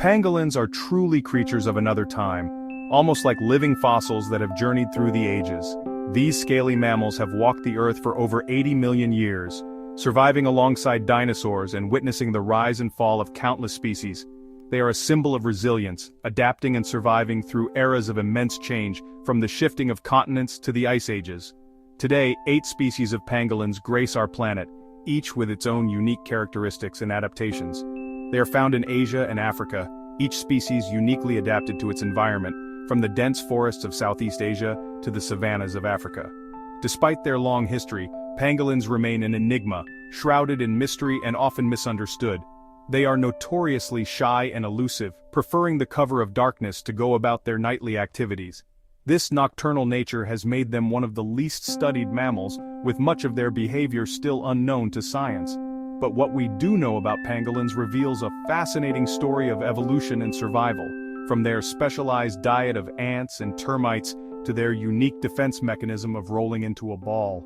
Pangolins are truly creatures of another time, almost like living fossils that have journeyed through the ages. These scaly mammals have walked the earth for over 80 million years, surviving alongside dinosaurs and witnessing the rise and fall of countless species. They are a symbol of resilience, adapting and surviving through eras of immense change, from the shifting of continents to the ice ages. Today, 8 species of pangolins grace our planet, each with its own unique characteristics and adaptations. They are found in Asia and Africa, each species uniquely adapted to its environment, from the dense forests of Southeast Asia to the savannas of Africa. Despite their long history, pangolins remain an enigma, shrouded in mystery and often misunderstood. They are notoriously shy and elusive, preferring the cover of darkness to go about their nightly activities. This nocturnal nature has made them one of the least studied mammals, with much of their behavior still unknown to science. But what we do know about pangolins reveals a fascinating story of evolution and survival, from their specialized diet of ants and termites to their unique defense mechanism of rolling into a ball.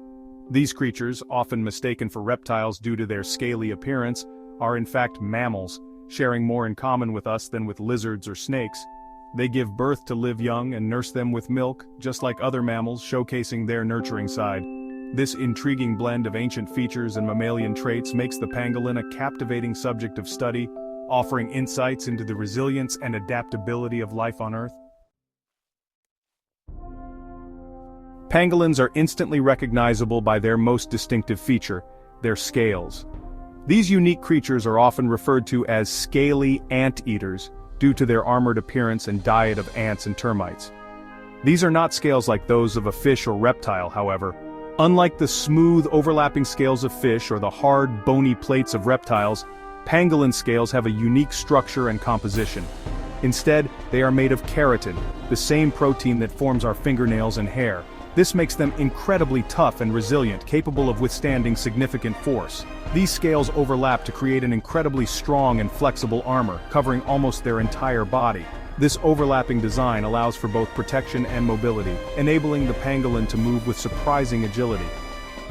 These creatures, often mistaken for reptiles due to their scaly appearance, are in fact mammals, sharing more in common with us than with lizards or snakes. They give birth to live young and nurse them with milk, just like other mammals, showcasing their nurturing side. This intriguing blend of ancient features and mammalian traits makes the pangolin a captivating subject of study, offering insights into the resilience and adaptability of life on Earth. Pangolins are instantly recognizable by their most distinctive feature, their scales. These unique creatures are often referred to as scaly anteaters, due to their armored appearance and diet of ants and termites. These are not scales like those of a fish or reptile, however. Unlike the smooth, overlapping scales of fish or the hard, bony plates of reptiles, pangolin scales have a unique structure and composition. Instead, they are made of keratin, the same protein that forms our fingernails and hair. This makes them incredibly tough and resilient, capable of withstanding significant force. These scales overlap to create an incredibly strong and flexible armor, covering almost their entire body. This overlapping design allows for both protection and mobility, enabling the pangolin to move with surprising agility.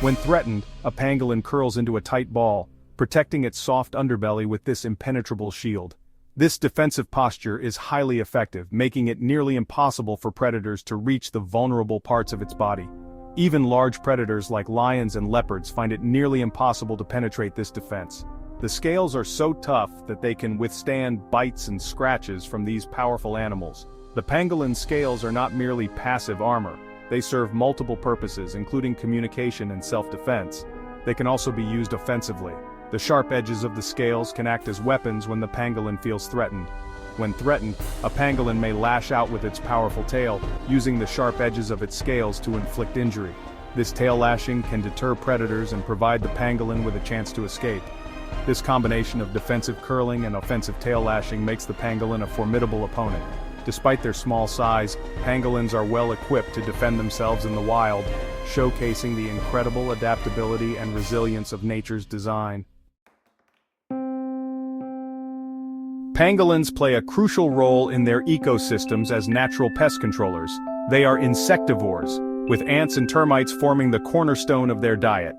When threatened, a pangolin curls into a tight ball, protecting its soft underbelly with this impenetrable shield. This defensive posture is highly effective, making it nearly impossible for predators to reach the vulnerable parts of its body. Even large predators like lions and leopards find it nearly impossible to penetrate this defense. The scales are so tough that they can withstand bites and scratches from these powerful animals. The pangolin scales are not merely passive armor. They serve multiple purposes, including communication and self-defense. They can also be used offensively. The sharp edges of the scales can act as weapons when the pangolin feels threatened. When threatened, a pangolin may lash out with its powerful tail, using the sharp edges of its scales to inflict injury. This tail lashing can deter predators and provide the pangolin with a chance to escape. This combination of defensive curling and offensive tail lashing makes the pangolin a formidable opponent. Despite their small size, pangolins are well equipped to defend themselves in the wild, showcasing the incredible adaptability and resilience of nature's design. Pangolins play a crucial role in their ecosystems as natural pest controllers. They are insectivores, with ants and termites forming the cornerstone of their diet.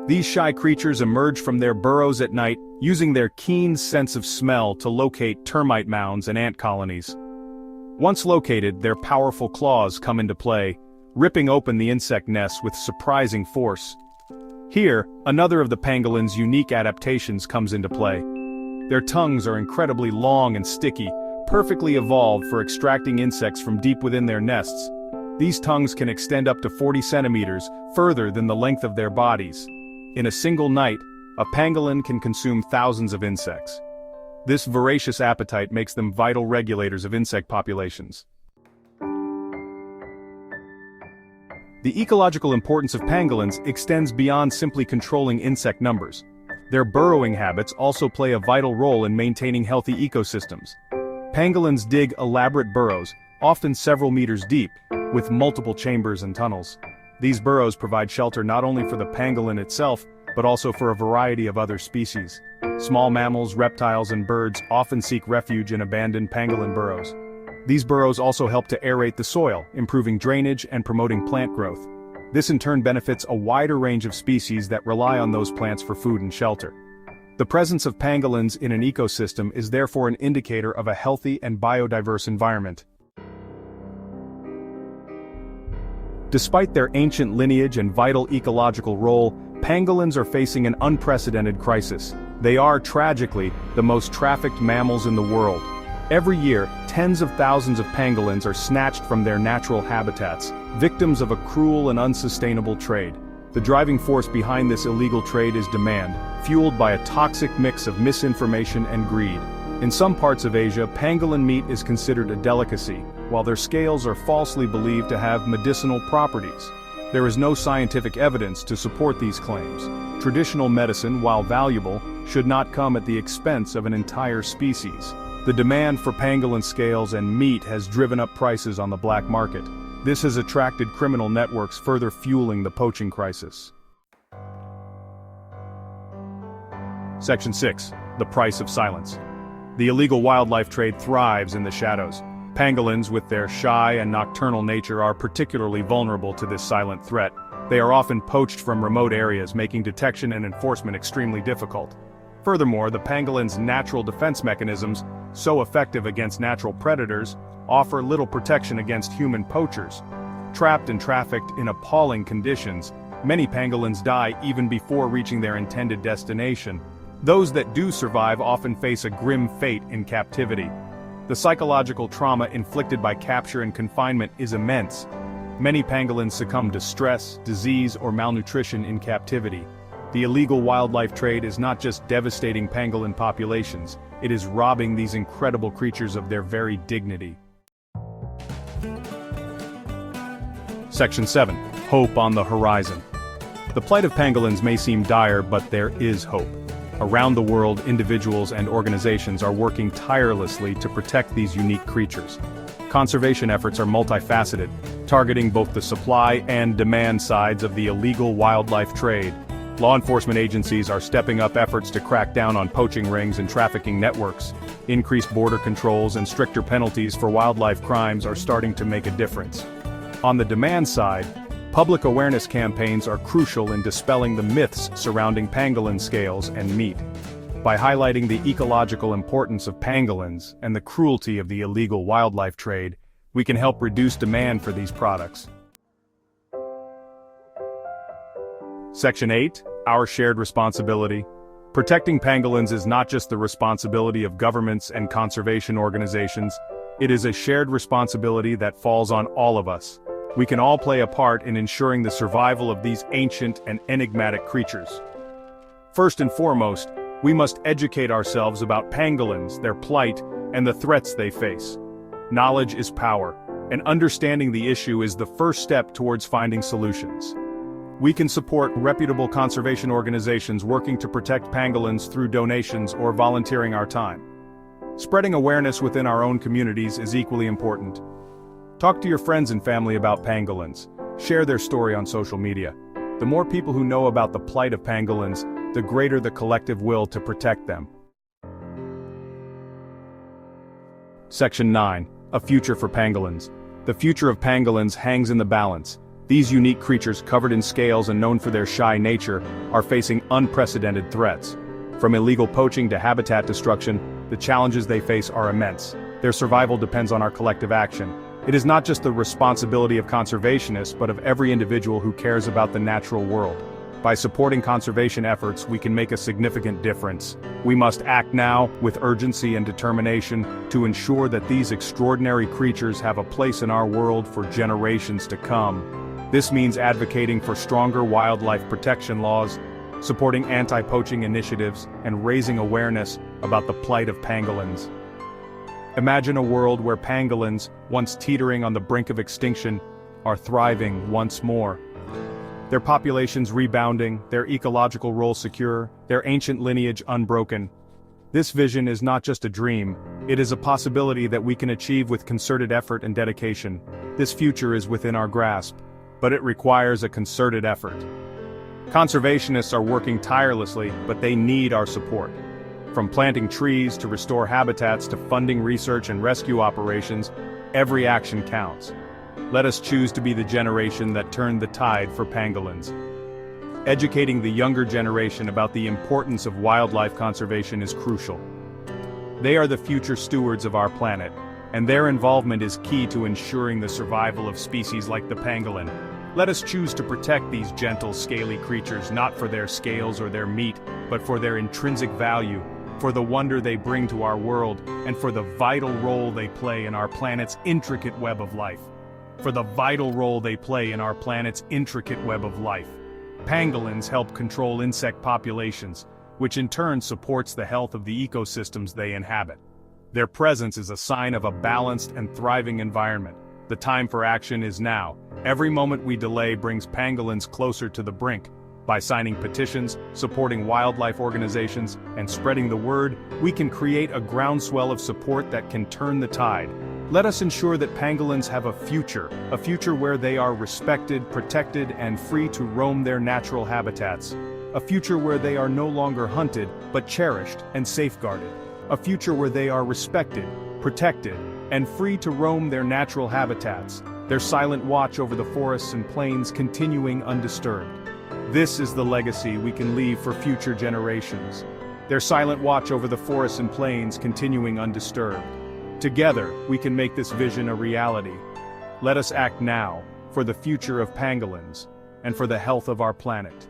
These shy creatures emerge from their burrows at night, using their keen sense of smell to locate termite mounds and ant colonies. Once located, their powerful claws come into play, ripping open the insect nests with surprising force. Here, another of the pangolin's unique adaptations comes into play. Their tongues are incredibly long and sticky, perfectly evolved for extracting insects from deep within their nests. These tongues can extend up to 40 centimeters, further than the length of their bodies. In a single night, a pangolin can consume thousands of insects. This voracious appetite makes them vital regulators of insect populations. The ecological importance of pangolins extends beyond simply controlling insect numbers. Their burrowing habits also play a vital role in maintaining healthy ecosystems. Pangolins dig elaborate burrows, often several meters deep, with multiple chambers and tunnels. These burrows provide shelter not only for the pangolin itself, but also for a variety of other species. Small mammals, reptiles, and birds often seek refuge in abandoned pangolin burrows. These burrows also help to aerate the soil, improving drainage and promoting plant growth. This in turn benefits a wider range of species that rely on those plants for food and shelter. The presence of pangolins in an ecosystem is therefore an indicator of a healthy and biodiverse environment. Despite their ancient lineage and vital ecological role, pangolins are facing an unprecedented crisis. They are, tragically, the most trafficked mammals in the world. Every year, tens of thousands of pangolins are snatched from their natural habitats, victims of a cruel and unsustainable trade. The driving force behind this illegal trade is demand, fueled by a toxic mix of misinformation and greed. In some parts of Asia, pangolin meat is considered a delicacy, while their scales are falsely believed to have medicinal properties. There is no scientific evidence to support these claims. Traditional medicine, while valuable, should not come at the expense of an entire species. The demand for pangolin scales and meat has driven up prices on the black market. This has attracted criminal networks, further fueling the poaching crisis. Section 6. The price of silence. The illegal wildlife trade thrives in the shadows. Pangolins, with their shy and nocturnal nature, are particularly vulnerable to this silent threat. They are often poached from remote areas, making detection and enforcement extremely difficult. Furthermore, the pangolin's natural defense mechanisms, so effective against natural predators, offer little protection against human poachers. Trapped and trafficked in appalling conditions, many pangolins die even before reaching their intended destination. Those that do survive often face a grim fate in captivity. The psychological trauma inflicted by capture and confinement is immense. Many pangolins succumb to stress, disease, or malnutrition in captivity. The illegal wildlife trade is not just devastating pangolin populations, it is robbing these incredible creatures of their very dignity. Section 7. Hope on the horizon. The plight of pangolins may seem dire, but there is hope. Around the world, individuals and organizations are working tirelessly to protect these unique creatures. Conservation efforts are multifaceted, targeting both the supply and demand sides of the illegal wildlife trade. Law enforcement agencies are stepping up efforts to crack down on poaching rings and trafficking networks. Increased border controls and stricter penalties for wildlife crimes are starting to make a difference. On the demand side, public awareness campaigns are crucial in dispelling the myths surrounding pangolin scales and meat. By highlighting the ecological importance of pangolins and the cruelty of the illegal wildlife trade, we can help reduce demand for these products. Section 8. Our shared responsibility. Protecting pangolins is not just the responsibility of governments and conservation organizations, it is a shared responsibility that falls on all of us. We can all play a part in ensuring the survival of these ancient and enigmatic creatures. First and foremost, we must educate ourselves about pangolins, their plight, and the threats they face. Knowledge is power, and understanding the issue is the first step towards finding solutions. We can support reputable conservation organizations working to protect pangolins through donations or volunteering our time. Spreading awareness within our own communities is equally important. Talk to your friends and family about pangolins. Share their story on social media. The more people who know about the plight of pangolins, the greater the collective will to protect them. Section 9. A future for pangolins. The future of pangolins hangs in the balance. These unique creatures, covered in scales and known for their shy nature, are facing unprecedented threats. From illegal poaching to habitat destruction, the challenges they face are immense. Their survival depends on our collective action. It is not just the responsibility of conservationists, but of every individual who cares about the natural world. By supporting conservation efforts, we can make a significant difference. We must act now, with urgency and determination, to ensure that these extraordinary creatures have a place in our world for generations to come. This means advocating for stronger wildlife protection laws, supporting anti-poaching initiatives, and raising awareness about the plight of pangolins. Imagine a world where pangolins, once teetering on the brink of extinction, are thriving once more. Their populations rebounding, their ecological role secure, their ancient lineage unbroken. This vision is not just a dream, it is a possibility that we can achieve with concerted effort and dedication. This future is within our grasp, but it requires a concerted effort. Conservationists are working tirelessly, but they need our support. From planting trees to restore habitats to funding research and rescue operations, every action counts. Let us choose to be the generation that turned the tide for pangolins. Educating the younger generation about the importance of wildlife conservation is crucial. They are the future stewards of our planet, and their involvement is key to ensuring the survival of species like the pangolin. Let us choose to protect these gentle, scaly creatures not for their scales or their meat, but for their intrinsic value, for the wonder they bring to our world, and for the vital role they play in our planet's intricate web of life. Pangolins help control insect populations, which in turn supports the health of the ecosystems they inhabit. Their presence is a sign of a balanced and thriving environment. The time for action is now. Every moment we delay brings pangolins closer to the brink. By signing petitions, supporting wildlife organizations, and spreading the word, we can create a groundswell of support that can turn the tide. Let us ensure that pangolins have a future where they are respected, protected, and free to roam their natural habitats. A future where they are no longer hunted, but cherished and safeguarded. A future where they are respected, protected, and free to roam their natural habitats, their silent watch over the forests and plains continuing undisturbed. This is the legacy we can leave for future generations. Their silent watch over the forests and plains continuing undisturbed. Together, we can make this vision a reality. Let us act now, for the future of pangolins, and for the health of our planet.